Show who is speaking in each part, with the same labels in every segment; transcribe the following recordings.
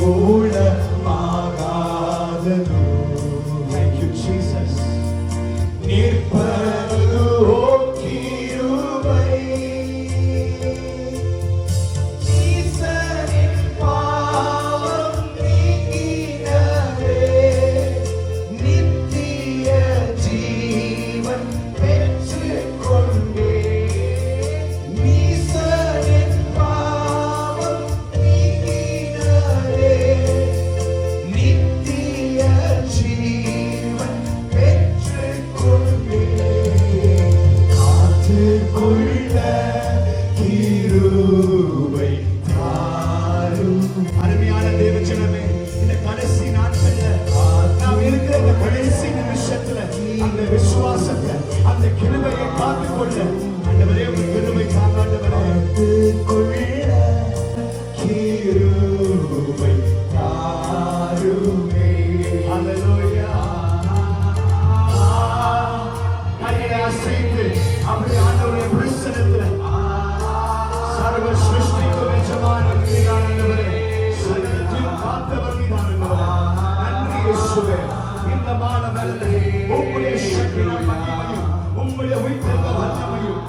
Speaker 1: மூலமாகாதது. Thank you Jesus. நிற்பது கிருபை. ஈசனின் பாவம் நீக்கினதே, நித்திய ஜீவன் பெற்றுக் கொண்டே. ஈசனின் பாவம் நீக்கினதே, நித்திய ஜீவன் பெற்றுக் கொண்டே. காத்துக்கொள்ள கிருபை தாரும். அருமையான தேவஜனமே, இந்த கடைசி நாட்கள்ல நாம் இருக்கிற இந்த கடைசி நிமிஷத்துல அந்த விசுவாசத்தை, அந்த கிருபையை காத்துக்கொள்ள ஆண்டவரே, உங்க கிருபை தாங்க ஆண்டவரே. காத்துக்கொள்ள கிருபை தாருமே. ஹல்லேலூயா. கையை அசைத்து அப்படி ஆண்டவருடைய பிரசன்னத்துல சர்வ சிருஷ்டிக்கும் எஜமான நீதான் ஆண்டவரே, சகலத்தையும் காத்தவர் நீதான் ஆண்டவரே. நன்றி இயேசுவே. இந்த மானமல்ல உம்முடைய சக்தியின் மகிமையும், உம்முடைய உயிர்த்தெழுந்த வல்லமையும்,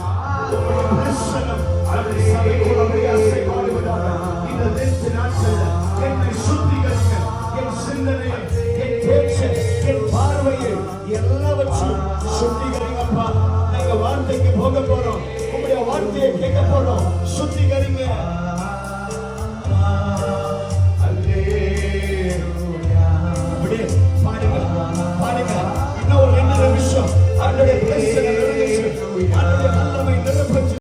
Speaker 1: உம்முடைய பிரசன்னம் அவருடைய சபைக்குள் அப்படியே அசைவாடுவதாக. இந்த 2 நாட்கள்ல என்னை சுத்திகரிக்க, என் சிந்தனையை, என் பேச்சை, என் பார்வையை எல்லாவற்றையும் சுத்திகரிங்கப்பா. நாங்க வார்த்தைக்கு போக போறோம், உங்களுடைய வார்த்தையை கேட்க போறோம். சுத்திகரிங்க.